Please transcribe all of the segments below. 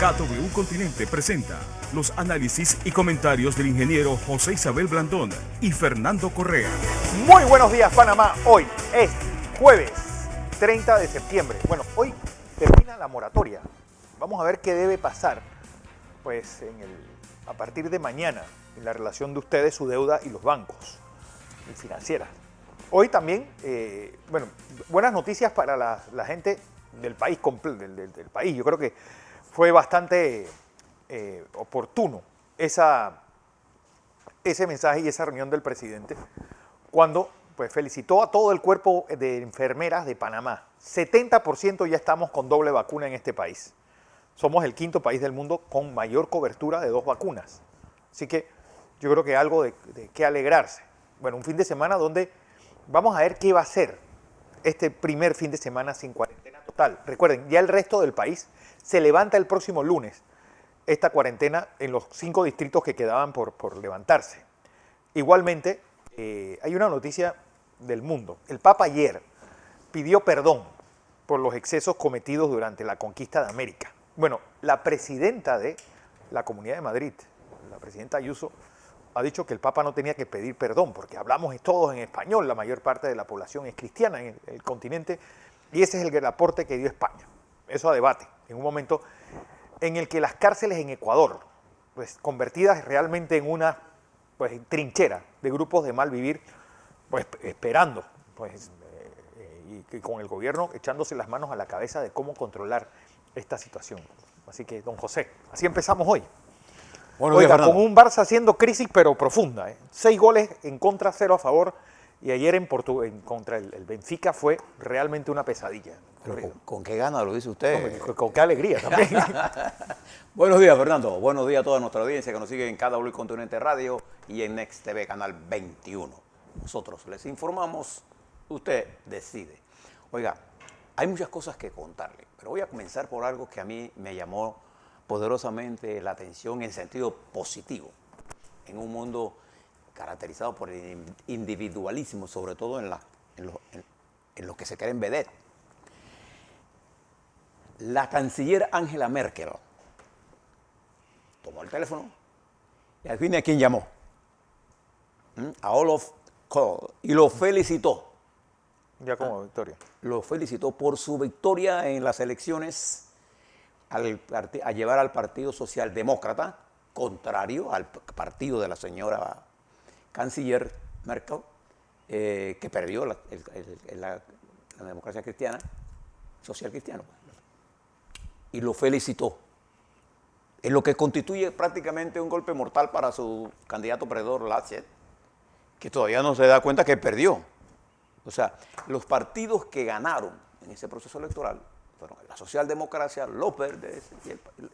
KW Continente presenta los análisis y comentarios del ingeniero José Isabel Blandón y Fernando Correa. Muy buenos días, Panamá. Hoy es jueves 30 de septiembre. Bueno, hoy termina la moratoria. Vamos a ver qué debe pasar pues, a partir de mañana en la relación de ustedes, su deuda y los bancos y financieras. Hoy también, buenas noticias para la gente del país del país. Yo creo que fue bastante oportuno ese mensaje y esa reunión del presidente cuando pues, felicitó a todo el cuerpo de enfermeras de Panamá. 70% ya estamos con doble vacuna en este país. Somos el quinto país del mundo con mayor cobertura de 2 vacunas. Así que yo creo que algo de qué alegrarse. Bueno, un fin de semana donde vamos a ver qué va a ser este primer fin de semana sin cuarentena total. Recuerden, ya el resto del país se levanta el próximo lunes esta cuarentena en los 5 distritos que quedaban por levantarse. Igualmente, hay una noticia del mundo. El Papa ayer pidió perdón por los excesos cometidos durante la conquista de América. Bueno, la presidenta de la Comunidad de Madrid, la presidenta Ayuso, ha dicho que el Papa no tenía que pedir perdón porque hablamos todos en español, la mayor parte de la población es cristiana en el continente y ese es el aporte que dio España. Eso a debate, en un momento en el que las cárceles en Ecuador, pues convertidas realmente en una pues, trinchera de grupos de mal vivir, pues esperando, pues, y con el gobierno echándose las manos a la cabeza de cómo controlar esta situación. Así que, don José, así empezamos hoy. Buenos días, Oiga, con un Barça haciendo crisis, pero profunda. 6 goles en contra, 0 a favor. Y ayer contra el Benfica fue realmente una pesadilla. Pero ¿con qué gana lo dice usted? Con qué alegría también. Buenos días, Fernando. Buenos días a toda nuestra audiencia que nos sigue en KW Continente Radio y en Next TV, Canal 21. Nosotros les informamos, usted decide. Oiga, hay muchas cosas que contarle, pero voy a comenzar por algo que a mí me llamó poderosamente la atención en sentido positivo, en un mundo caracterizado por el individualismo, sobre todo en los que se creen vedette. La canciller Angela Merkel tomó el teléfono y adivine a quién llamó. A Olaf Kohl y lo felicitó. Ya como victoria. Lo felicitó por su victoria en las elecciones a llevar al Partido Socialdemócrata, contrario al partido de la señora canciller Merkel, que perdió la democracia cristiana, social cristiano. Y lo felicitó. En lo que constituye prácticamente un golpe mortal para su candidato perdedor, Laschet, que todavía no se da cuenta que perdió. O sea, los partidos que ganaron en ese proceso electoral fueron la socialdemocracia, los verdes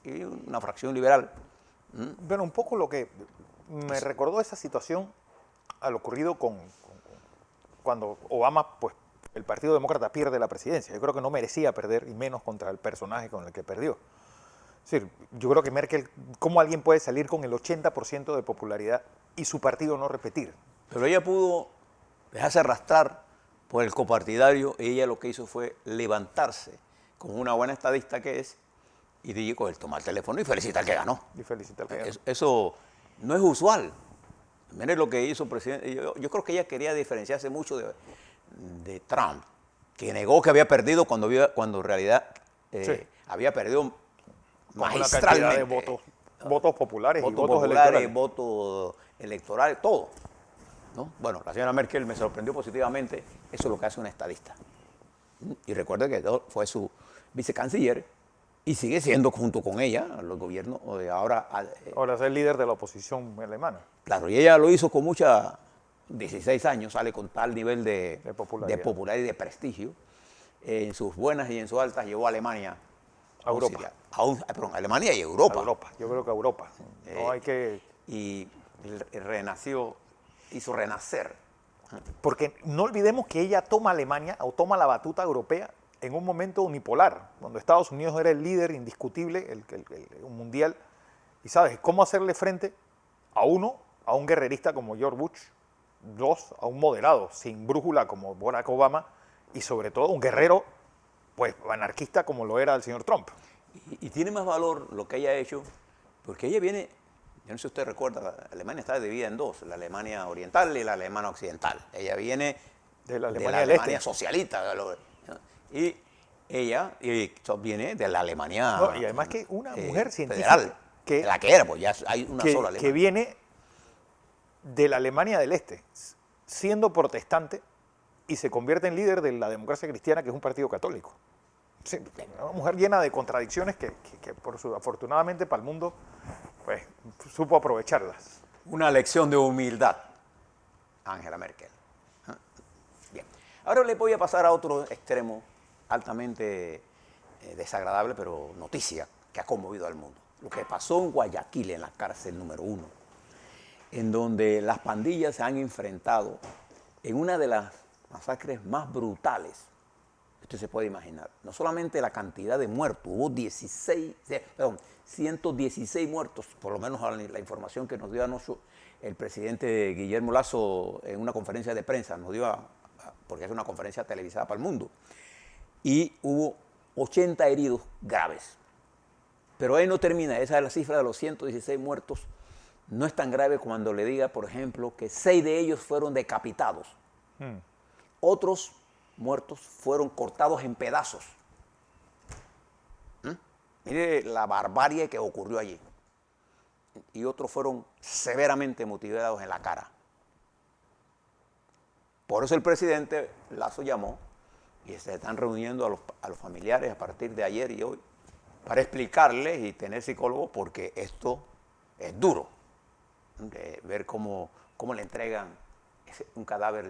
y una fracción liberal. Bueno, un poco lo que me recordó esa situación al ocurrido cuando Obama, pues, el Partido Demócrata pierde la presidencia. Yo creo que no merecía perder, y menos contra el personaje con el que perdió. Es decir, yo creo que Merkel, ¿cómo alguien puede salir con el 80% de popularidad y su partido no repetir? Pero ella pudo dejarse arrastrar por el copartidario y ella lo que hizo fue levantarse como una buena estadista que es y dijo, él tomar el teléfono y felicitar al que ganó. Y felicitar al que ganó. Eso no es usual. Miren lo que hizo el presidente. Yo creo que ella quería diferenciarse mucho de Trump, que negó que había perdido cuando en realidad sí, había perdido magistralmente. Una cantidad de votos populares y votos electorales. Votos electorales, todo. ¿No? Bueno, la señora Merkel me sorprendió positivamente. Eso es lo que hace una estadista. Y recuerde que fue su vicecanciller y sigue siendo junto con ella los gobiernos de ahora. Ahora es el líder de la oposición alemana. Claro, y ella lo hizo con 16 años, sale con tal nivel de popularidad y de prestigio. En sus buenas y en sus altas llevó a Alemania a Europa. Perdón, a Alemania y Europa. A Europa, yo creo que a Europa. No hay que... Y renació, hizo renacer. Porque no olvidemos que ella toma Alemania o toma la batuta europea en un momento unipolar, donde Estados Unidos era el líder indiscutible, el mundial. Y sabes, ¿cómo hacerle frente a un guerrerista como George Bush, 2, a un moderado sin brújula como Barack Obama, y sobre todo un guerrero pues anarquista como lo era el señor Trump? Y tiene más valor lo que ella ha hecho, porque ella viene, yo no sé si usted recuerda, Alemania está dividida en dos, la Alemania oriental y la Alemania occidental. Ella viene De la de Alemania la del Alemania Este. socialista. Y ella viene de la Alemania No, y además que una mujer científica federal, que- de la que era, pues ya hay una sola que Alemania. viene de la Alemania del Este, siendo protestante y se convierte en líder de la democracia cristiana, que es un partido católico. Sí, una mujer llena de contradicciones que afortunadamente para el mundo, pues supo aprovecharlas. Una lección de humildad, Angela Merkel. Bien, ahora le voy a pasar a otro extremo altamente desagradable, pero noticia que ha conmovido al mundo. Lo que pasó en Guayaquil, en la cárcel número 1, en donde las pandillas se han enfrentado en una de las masacres más brutales que usted se puede imaginar. No solamente la cantidad de muertos, hubo 116 muertos, por lo menos la información que nos dio anoche el presidente Guillermo Lasso en una conferencia de prensa, nos dio, porque es una conferencia televisada para el mundo, y hubo 80 heridos graves. Pero ahí no termina, esa es la cifra de los 116 muertos. No es tan grave cuando le diga, por ejemplo, que 6 de ellos fueron decapitados. Otros muertos fueron cortados en pedazos. Mire la barbarie que ocurrió allí. Y otros fueron severamente mutilados en la cara. Por eso el presidente Lasso llamó y se están reuniendo a los familiares a partir de ayer y hoy para explicarles y tener psicólogos, porque esto es duro. De ver cómo le entregan un cadáver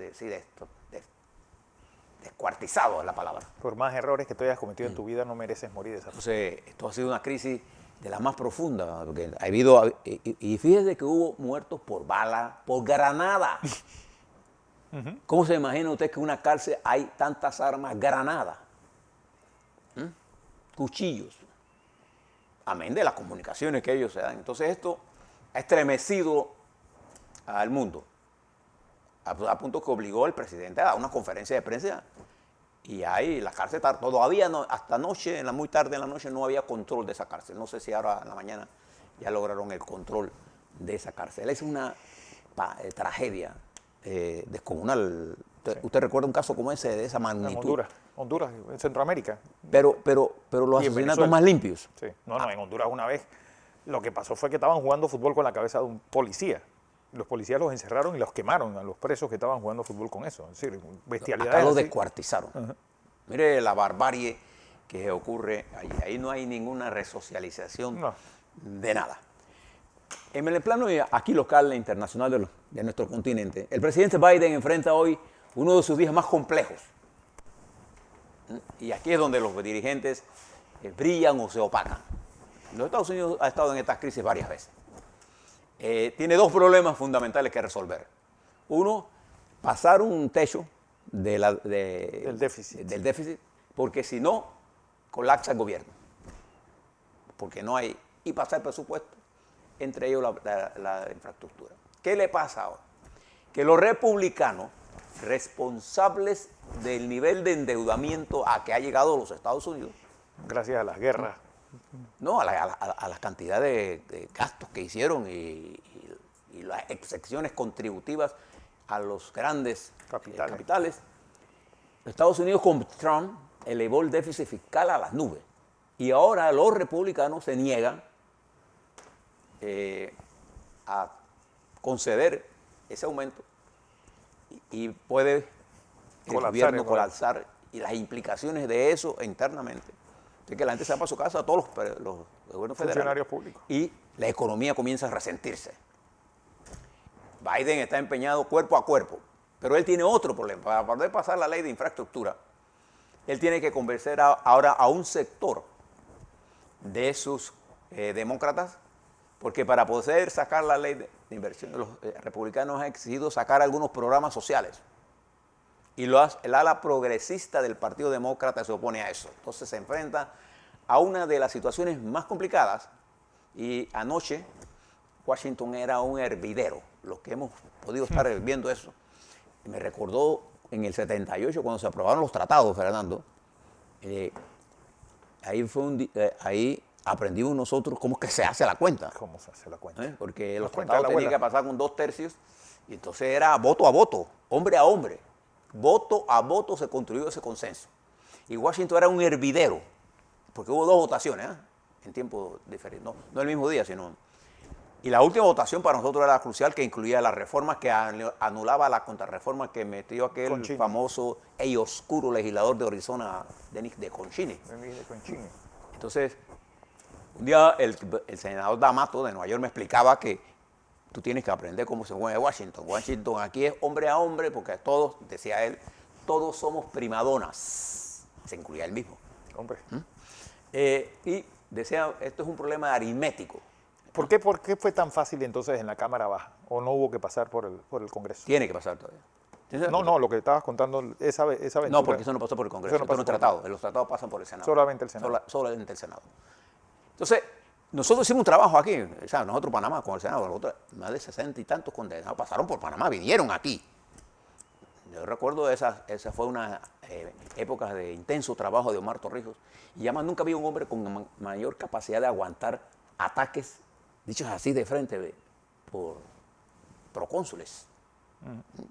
descuartizado, es la palabra. Por más errores que tú hayas cometido en tu vida, no mereces morir de esa forma. Entonces, esto ha sido una crisis de la más profunda, porque ha habido, y fíjese que hubo muertos por bala, por granada. ¿Cómo se imagina usted que en una cárcel hay tantas armas, granadas, cuchillos? Amén de las comunicaciones que ellos se dan. Entonces esto ha estremecido al mundo, a punto que obligó al presidente a dar una conferencia de prensa. Y ahí la cárcel todavía no, hasta anoche, muy tarde en la noche, no había control de esa cárcel. No sé si ahora en la mañana ya lograron el control de esa cárcel. Es una tragedia descomunal. ¿Usted recuerda un caso como ese, de esa magnitud? En Honduras, en Centroamérica. Pero los Y en asesinatos Venezuela. más limpios. Sí. No, en Honduras una vez lo que pasó fue que estaban jugando fútbol con la cabeza de un policía. Los policías los encerraron y los quemaron a los presos que estaban jugando fútbol con eso. Es decir, bestialidades Acá los así. descuartizaron. Mire la barbarie que ocurre allí. Ahí no hay ninguna resocialización de nada. En el plano aquí local e internacional de nuestro continente, el presidente Biden enfrenta hoy uno de sus días más complejos. Y aquí es donde los dirigentes brillan o se opacan. Los Estados Unidos ha estado en estas crisis varias veces. Tiene dos problemas fundamentales que resolver. Uno, pasar un techo Del déficit. porque si no, colapsa el gobierno. Porque no hay, y pasar presupuesto, entre ellos la infraestructura. ¿Qué le pasa ahora? Que los republicanos, responsables del nivel de endeudamiento a que ha llegado los Estados Unidos, Gracias a las guerras. no, a la cantidad de gastos que hicieron y las excepciones contributivas a los grandes capitales. Estados Unidos con Trump elevó el déficit fiscal a las nubes. Y ahora los republicanos se niegan a conceder ese aumento y puede el gobierno colapsar, y las implicaciones de eso internamente. Es que la gente se va para su casa, a todos los gobiernos federales. Funcionarios públicos. Y la economía comienza a resentirse. Biden está empeñado cuerpo a cuerpo, pero él tiene otro problema. Para poder pasar la ley de infraestructura, él tiene que convencer ahora a un sector de sus demócratas, porque para poder sacar la ley de inversión, los republicanos han exigido sacar algunos programas sociales. Y el ala progresista del Partido Demócrata se opone a eso. Entonces se enfrenta a una de las situaciones más complicadas. Y anoche Washington era un hervidero. Los que hemos podido estar viendo eso. Me recordó en el 78, cuando se aprobaron los tratados, Fernando. ahí aprendimos nosotros cómo es que se hace la cuenta. ¿Cómo se hace la cuenta? Porque La los cuenta de tratados la tenían abuela. que pasar con 2/3 y entonces era voto a voto, hombre a hombre. Voto a voto se construyó ese consenso. Y Washington era un hervidero, porque hubo 2 votaciones, en tiempo diferente, no el mismo día, sino... Y la última votación para nosotros era crucial, que incluía las reformas que anulaba la contrarreforma que metió aquel Concini. famoso y oscuro legislador de Arizona, de Concini. De Concini. Entonces, un día el senador D'Amato de Nueva York me explicaba que tú tienes que aprender cómo se mueve Washington. Washington aquí es hombre a hombre, porque todos, decía él, todos somos primadonas. Se incluía él mismo. Hombre. Y decía, esto es un problema aritmético. ¿Por qué fue tan fácil entonces en la Cámara Baja? ¿O no hubo que pasar por el Congreso? Tiene que pasar todavía. No, lo que estabas contando, esa aventura. No, porque eso no pasó por el Congreso, Eso no esto es un pasó tratado. Los tratados pasan por el Senado. Solamente el Senado. Solamente el Senado. Entonces, nosotros hicimos un trabajo aquí, o sea, nosotros Panamá con el Senado, nosotros, más de 60 y tantos condenados pasaron por Panamá, vinieron aquí. Yo recuerdo esa fue una época de intenso trabajo de Omar Torrijos, y además nunca había un hombre con mayor capacidad de aguantar ataques, dichos así de frente, por procónsules,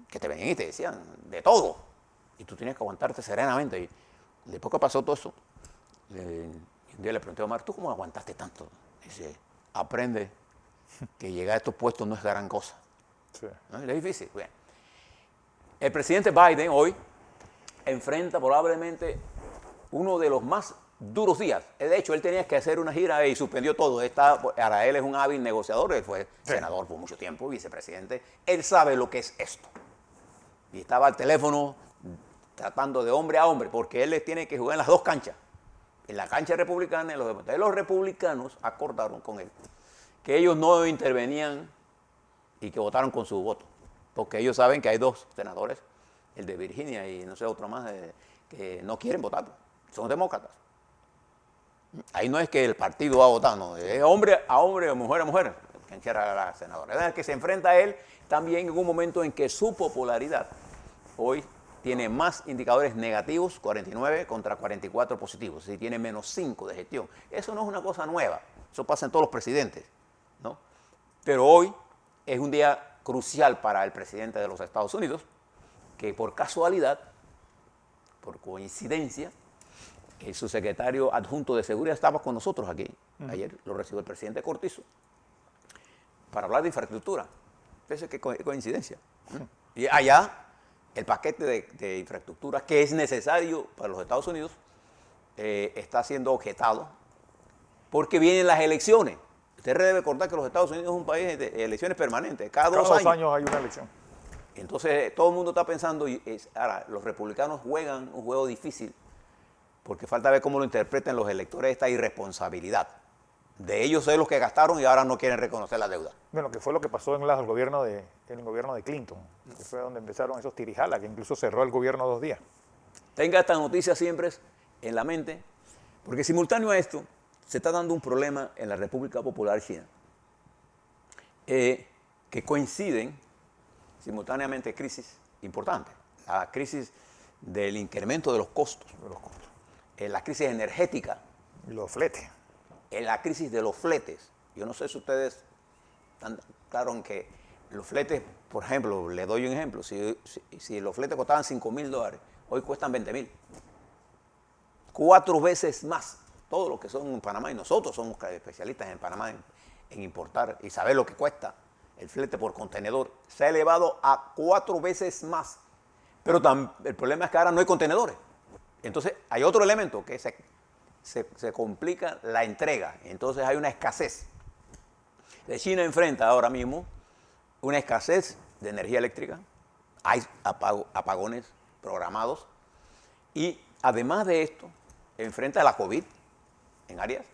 que te venían y te decían de todo, y tú tenías que aguantarte serenamente. Y después que pasó todo eso, un día le pregunté a Omar, ¿tú cómo aguantaste tanto? Dice, aprende que llegar a estos puestos no es gran cosa. Sí. ¿No? Es difícil. Bien. El presidente Biden hoy enfrenta probablemente uno de los más duros días. De hecho, él tenía que hacer una gira y suspendió todo. Ahora él es un hábil negociador, él fue senador por mucho tiempo, vicepresidente. Él sabe lo que es esto. Y estaba al teléfono tratando de hombre a hombre, porque él les tiene que jugar en las 2 canchas. En la cancha republicana y en los demócratas. Los republicanos acordaron con él que ellos no intervenían y que votaron con su voto. Porque ellos saben que hay 2 senadores, el de Virginia y no sé, otro más, que no quieren votar. Son demócratas. Ahí no es que el partido va a votar, no, es hombre a hombre o mujer a mujer, quien quiera la senadora. Es que se enfrenta a él también en un momento en que su popularidad hoy tiene más indicadores negativos, 49 contra 44 positivos, es decir, tiene menos 5 de gestión. Eso no es una cosa nueva, eso pasa en todos los presidentes, ¿no? Pero hoy es un día crucial para el presidente de los Estados Unidos, que por casualidad, por coincidencia, el subsecretario adjunto de Seguridad estaba con nosotros aquí. Ayer lo recibió el presidente Cortizo para hablar de infraestructura. Fíjese qué coincidencia. Y allá, el paquete de infraestructura que es necesario para los Estados Unidos está siendo objetado porque vienen las elecciones. Usted debe recordar que los Estados Unidos es un país de elecciones permanentes. Cada 2 años hay una elección. Entonces, todo el mundo está pensando, ahora, los republicanos juegan un juego difícil porque falta ver cómo lo interpretan los electores esta irresponsabilidad. De ellos es los que gastaron y ahora no quieren reconocer la deuda. Bueno, que fue lo que pasó en el gobierno de Clinton, que fue donde empezaron esos tirijalas, que incluso cerró el gobierno 2 días. Tenga esta noticia siempre en la mente, porque simultáneo a esto, se está dando un problema en la República Popular China, que coinciden simultáneamente crisis importantes. La crisis del incremento de los costos. La crisis energética. Y los fletes. La crisis de los fletes. Yo no sé si ustedes están claros en que los fletes, por ejemplo, le doy un ejemplo, si los fletes costaban $5,000, hoy cuestan $20,000. 4 veces más. Todo lo que son en Panamá, y nosotros somos especialistas en Panamá en importar y saber lo que cuesta el flete por contenedor, se ha elevado a 4 veces más. Pero el problema es que ahora no hay contenedores. Entonces hay otro elemento que se complica la entrega. Entonces hay una escasez. China enfrenta ahora mismo una escasez de energía eléctrica, hay apagones programados y además de esto enfrenta la COVID en áreas.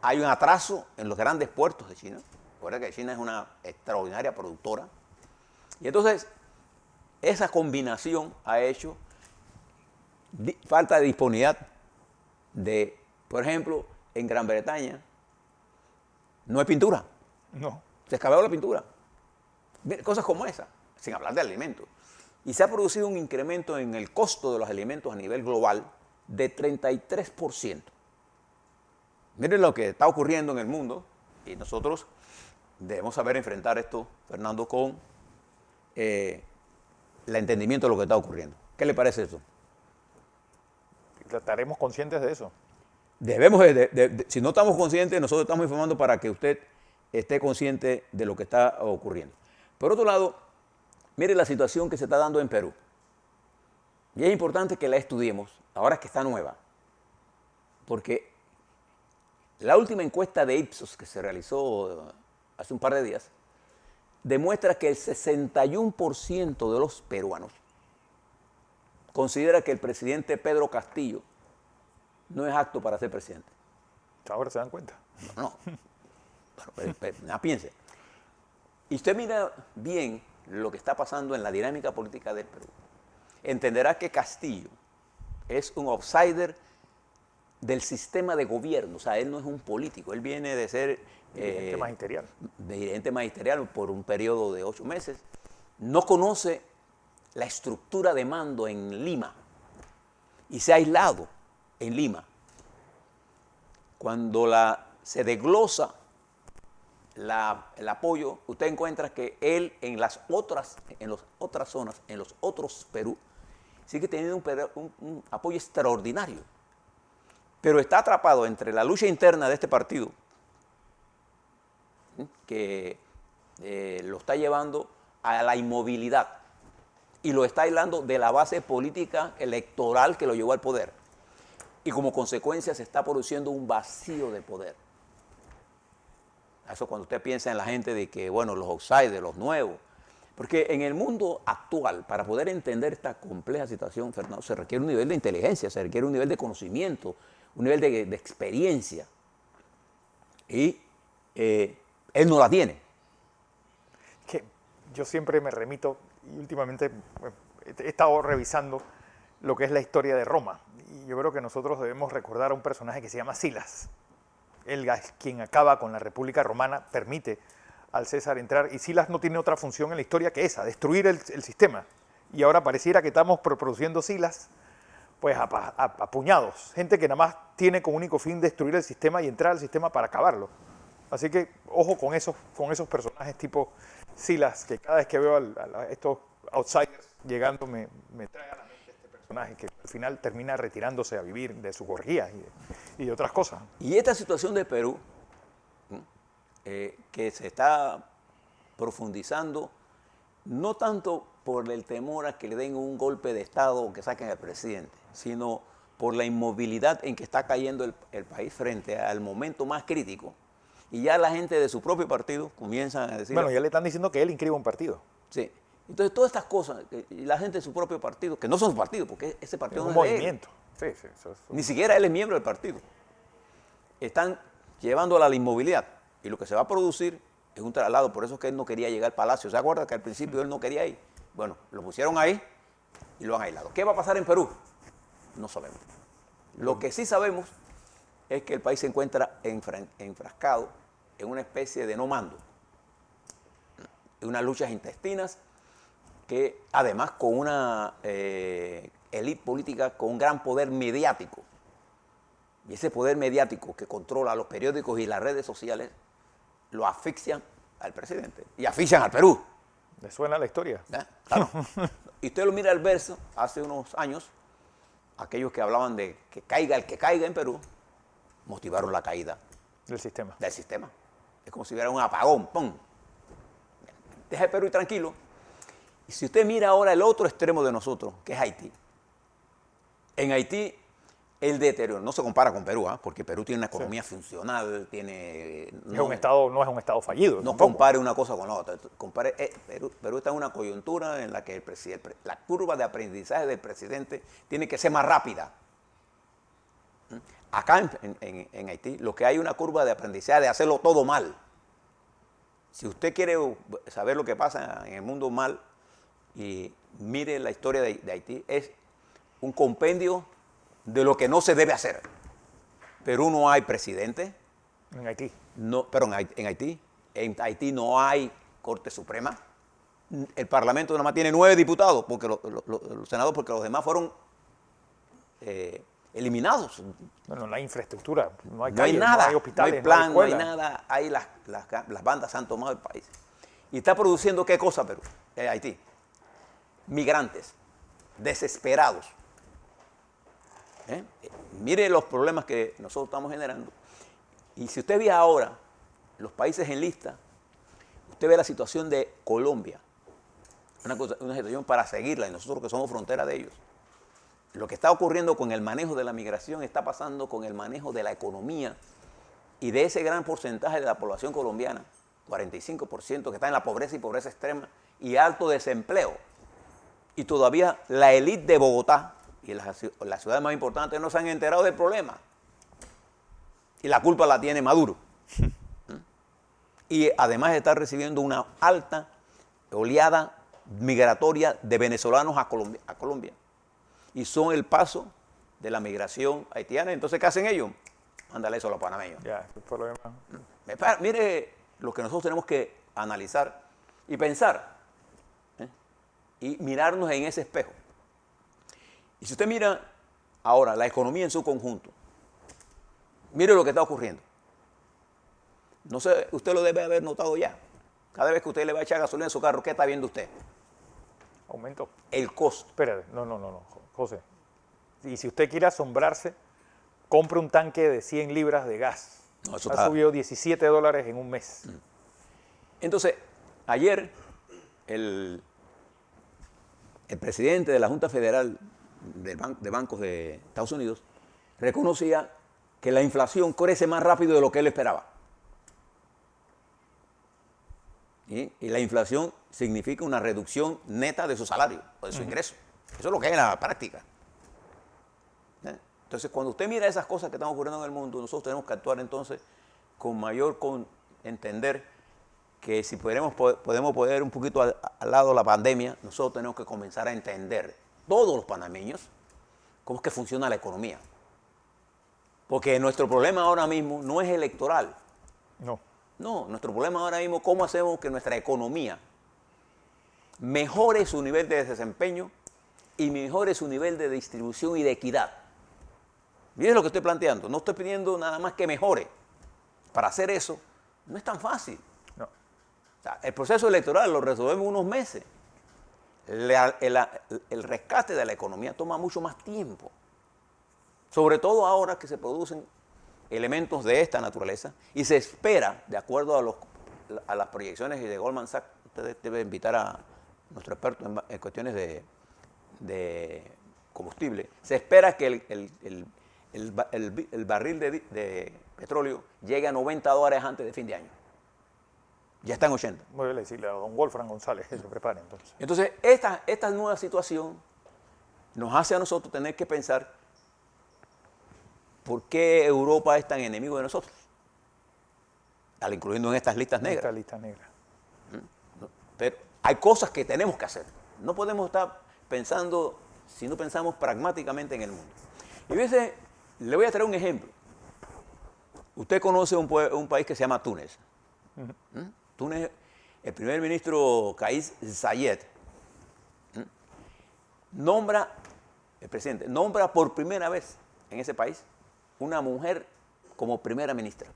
Hay un atraso en los grandes puertos de China. Recuerda que China es una extraordinaria productora. Y entonces, esa combinación ha hecho falta de disponibilidad de, por ejemplo, en Gran Bretaña, no hay pintura. No. Se acabó la pintura. Cosas como esa, sin hablar de alimentos. Y se ha producido un incremento en el costo de los alimentos a nivel global de 33%. Miren lo que está ocurriendo en el mundo y nosotros debemos saber enfrentar esto, Fernando, con el entendimiento de lo que está ocurriendo. ¿Qué le parece eso? Estaremos conscientes de eso. Debemos, si no estamos conscientes, nosotros estamos informando para que usted esté consciente de lo que está ocurriendo. Por otro lado, mire la situación que se está dando en Perú. Y es importante que la estudiemos, ahora que está nueva, porque la última encuesta de Ipsos que se realizó hace un par de días demuestra que el 61% de los peruanos considera que el presidente Pedro Castillo no es apto para ser presidente. Ahora se dan cuenta. No. Bueno, pero piense. Y usted mira bien lo que está pasando en la dinámica política del Perú. Entenderá que Castillo es un outsider del sistema de gobierno. O sea, él no es un político. Él viene de ser Dirigente magisterial. dirigente magisterial por un periodo de 8 meses. No conoce la estructura de mando en Lima y se ha aislado en Lima. Cuando se desglosa el apoyo, usted encuentra que él en las otras zonas, en los otros Perú, sigue teniendo un apoyo extraordinario. Pero está atrapado entre la lucha interna de este partido, que lo está llevando a la inmovilidad y lo está aislando de la base política electoral que lo llevó al poder. Y como consecuencia se está produciendo un vacío de poder. Eso cuando usted piensa en la gente de que, bueno, los outsiders, los nuevos. Porque en el mundo actual, para poder entender esta compleja situación, Fernando, se requiere un nivel de inteligencia, se requiere un nivel de conocimiento, un nivel de experiencia. Y él no la tiene. Que yo siempre me remito, y últimamente he estado revisando lo que es la historia de Roma. Y yo creo que nosotros debemos recordar a un personaje que se llama Silas. Él es quien acaba con la República Romana, permite al César entrar, y Silas no tiene otra función en la historia que esa, destruir el sistema. Y ahora pareciera que estamos produciendo Silas pues a puñados, gente que nada más tiene como único fin destruir el sistema y entrar al sistema para acabarlo. Así que ojo con esos personajes tipo Silas, que cada vez que veo a estos outsiders llegando me trae a la mente este personaje que al final termina retirándose a vivir de sus orgías y de otras cosas. Y esta situación de Perú, que se está profundizando, no tanto por el temor a que le den un golpe de Estado o que saquen al presidente, sino por la inmovilidad en que está cayendo el país frente al momento más crítico. Y ya la gente de su propio partido comienzan a decir... Bueno, ya le están diciendo que él inscriba un partido. Sí. Entonces, todas estas cosas, y la gente de su propio partido, que no son su partido, porque ese partido Es un no es de él. movimiento. Sí, eso Ni siquiera él es miembro del partido. Están llevándola a la inmovilidad. Y lo que se va a producir es un traslado. Por eso es que él no quería llegar al palacio. ¿Se acuerda que al principio él no quería ir? Bueno, lo pusieron ahí y lo han aislado. ¿Qué va a pasar en Perú? No sabemos. Lo que sí sabemos es que el país se encuentra enfrascado en una especie de no mando. En unas luchas intestinas que además con una élite política con un gran poder mediático. Y ese poder mediático que controla los periódicos y las redes sociales lo asfixian al presidente y asfixian al Perú. ¿Le suena la historia? Claro. Y usted lo mira al verso, hace unos años, aquellos que hablaban de que caiga el que caiga en Perú, motivaron la caída Del sistema. del sistema. Es como si hubiera un apagón, ¡pum! Deja el Perú tranquilo. Y si usted mira ahora el otro extremo de nosotros, que es Haití, en Haití el deterioro no se compara con Perú, porque Perú tiene una economía funcional, tiene... No es un estado fallido. No tampoco. compare una cosa con la otra. Perú está en una coyuntura en la que la curva de aprendizaje del presidente tiene que ser más rápida. Acá en Haití lo que hay una curva de aprendizaje de hacerlo todo mal. Si usted quiere saber lo que pasa en el mundo mal, y mire la historia de Haití, es un compendio de lo que no se debe hacer. Perú no hay presidente. En Haití. No, pero en Haití no hay Corte Suprema. El Parlamento nada más tiene 9 diputados, porque los senadores, porque los demás fueron eliminados. Bueno, no hay infraestructura, no hay No hay calles, nada, no hay hospitales, no hay plan, no hay escuelas. nada. Ahí las bandas han tomado el país. ¿Y está produciendo qué cosa Perú? Haití. Migrantes, desesperados. Mire los problemas que nosotros estamos generando. Y si usted ve ahora los países en lista, usted ve la situación de Colombia, una situación para seguirla, y nosotros que somos frontera de ellos. Lo que está ocurriendo con el manejo de la migración está pasando con el manejo de la economía y de ese gran porcentaje de la población colombiana, 45%, que está en la pobreza y pobreza extrema y alto desempleo. Y todavía la élite de Bogotá y las ciudades más importantes no se han enterado del problema. Y la culpa la tiene Maduro. Y además está recibiendo una alta oleada migratoria de venezolanos a Colombia. Y son el paso de la migración haitiana. Entonces, ¿qué hacen ellos? Mándale eso a los panameños. Ya, ¿qué problema? Mire lo que nosotros tenemos que analizar y pensar. Y mirarnos en ese espejo. Y si usted mira ahora la economía en su conjunto, mire lo que está ocurriendo. No sé, usted lo debe haber notado ya. Cada vez que usted le va a echar gasolina a su carro, ¿qué está viendo usted? Aumentó. El costo. Espérate, no, José. Y si usted quiere asombrarse, compre un tanque de 100 libras de gas. No, eso ha está... subido $17 en un mes. Entonces, ayer el presidente de la Junta Federal de Bancos de Estados Unidos reconocía que la inflación crece más rápido de lo que él esperaba. Y la inflación significa una reducción neta de su salario o de su ingreso. Eso es lo que hay en la práctica. Entonces, cuando usted mira esas cosas que están ocurriendo en el mundo, nosotros tenemos que actuar entonces con entender que si podemos poner un poquito al lado la pandemia, nosotros tenemos que comenzar a entender, todos los panameños, cómo es que funciona la economía. Porque nuestro problema ahora mismo no es electoral. No, nuestro problema ahora mismo es cómo hacemos que nuestra economía mejore su nivel de desempeño y mejore su nivel de distribución y de equidad. Miren lo que estoy planteando. No estoy pidiendo nada más que mejore. Para hacer eso no es tan fácil. No. O sea, el proceso electoral lo resolvemos en unos meses. El rescate de la economía toma mucho más tiempo. Sobre todo ahora que se producen elementos de esta naturaleza y se espera, de acuerdo a las proyecciones de Goldman Sachs, usted debe invitar a nuestro experto en cuestiones de combustible, se espera que el barril de petróleo llegue a $90 antes de fin de año. Ya está en 80. Voy a decirle a don Wolfram González que se prepare entonces. Entonces, esta nueva situación nos hace a nosotros tener que pensar por qué Europa es tan enemigo de nosotros, al incluyendo en estas listas negras. Esta lista negra. Pero hay cosas que tenemos que hacer. No podemos estar pensando, si no pensamos pragmáticamente en el mundo. Y a veces, le voy a traer un ejemplo. Usted conoce un país que se llama Túnez. Túnez, el primer ministro Kais Saied el presidente nombra por primera vez en ese país una mujer como primera ministra.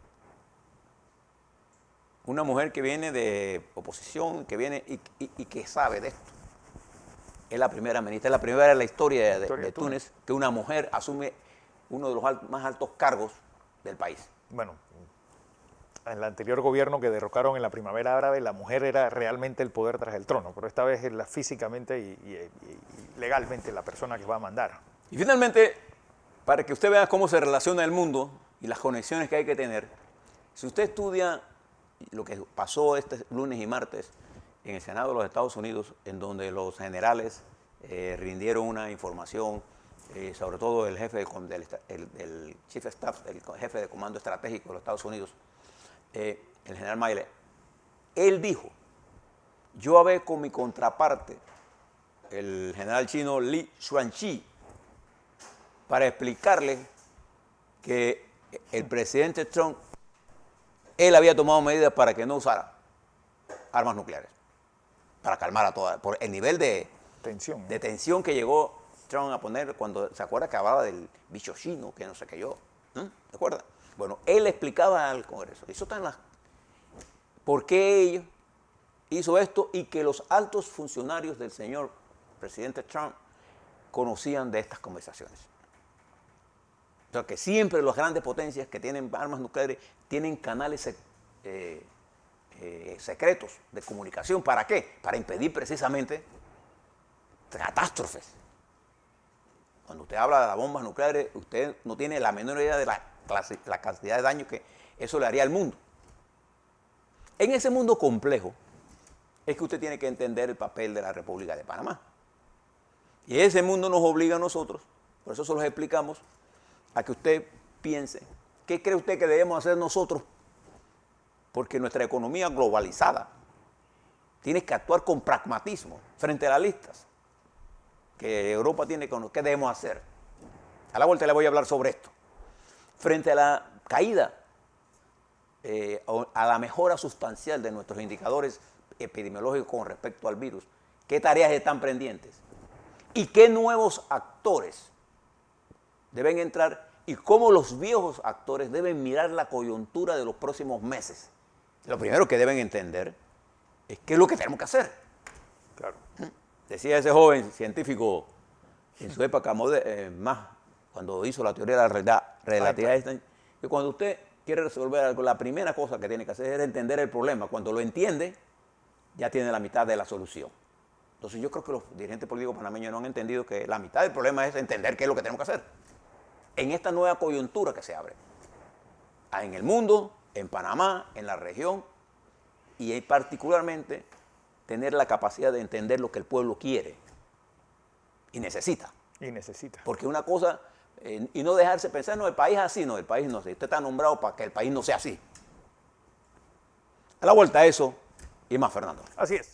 Una mujer que viene de oposición, que viene y que sabe de esto. Es la primera ministra, es la primera en la historia de Túnez que una mujer asume uno de los más altos cargos del país. Bueno, en el anterior gobierno que derrocaron en la primavera árabe, la mujer era realmente el poder tras el trono, pero esta vez es físicamente y legalmente la persona que va a mandar. Y finalmente, para que usted vea cómo se relaciona el mundo y las conexiones que hay que tener, si usted estudia lo que pasó este lunes y martes en el Senado de los Estados Unidos, en donde los generales rindieron una información, sobre todo el jefe del Chief of Staff, el jefe de Comando Estratégico de los Estados Unidos, el general Milley, él dijo, yo hablé con mi contraparte, el general chino Li Xuanqi, para explicarle que el presidente Trump, él había tomado medidas para que no usara armas nucleares, para calmar a todas, por el nivel de tensión que llegó Trump a poner cuando se acuerda que hablaba del bicho chino, que no sé qué yo. ¿No? ¿Se acuerda? Bueno, él explicaba al Congreso. Eso está en las... ¿Por qué ellos hizo esto? Y que los altos funcionarios del señor presidente Trump conocían de estas conversaciones. O sea, que siempre las grandes potencias que tienen armas nucleares tienen canales secretos de comunicación. ¿Para qué? Para impedir precisamente catástrofes. Cuando usted habla de las bombas nucleares, usted no tiene la menor idea de la cantidad de daño que eso le haría al mundo. En ese mundo complejo es que usted tiene que entender el papel de la República de Panamá. Y ese mundo nos obliga a nosotros, por eso se los explicamos, a que usted piense, ¿qué cree usted que debemos hacer nosotros? Porque nuestra economía globalizada tiene que actuar con pragmatismo frente a las listas que Europa tiene con qué debemos hacer. A la vuelta le voy a hablar sobre esto. Frente a la caída, a la mejora sustancial de nuestros indicadores epidemiológicos con respecto al virus, ¿qué tareas están pendientes? ¿Y qué nuevos actores deben entrar? Y cómo los viejos actores deben mirar la coyuntura de los próximos meses. Lo primero que deben entender es qué es lo que tenemos que hacer. Claro. Decía ese joven científico en su época más, cuando hizo la teoría de la relatividad, que cuando usted quiere resolver algo, la primera cosa que tiene que hacer es entender el problema. Cuando lo entiende, ya tiene la mitad de la solución. Entonces yo creo que los dirigentes políticos panameños no han entendido que la mitad del problema es entender qué es lo que tenemos que hacer. En esta nueva coyuntura que se abre. En el mundo, en Panamá, en la región, y particularmente tener la capacidad de entender lo que el pueblo quiere y necesita. Y necesita. Porque una cosa, y no dejarse pensar, no, el país es así, no, el país no es así. Usted está nombrado para que el país no sea así. A la vuelta a eso, y más Fernando. Así es.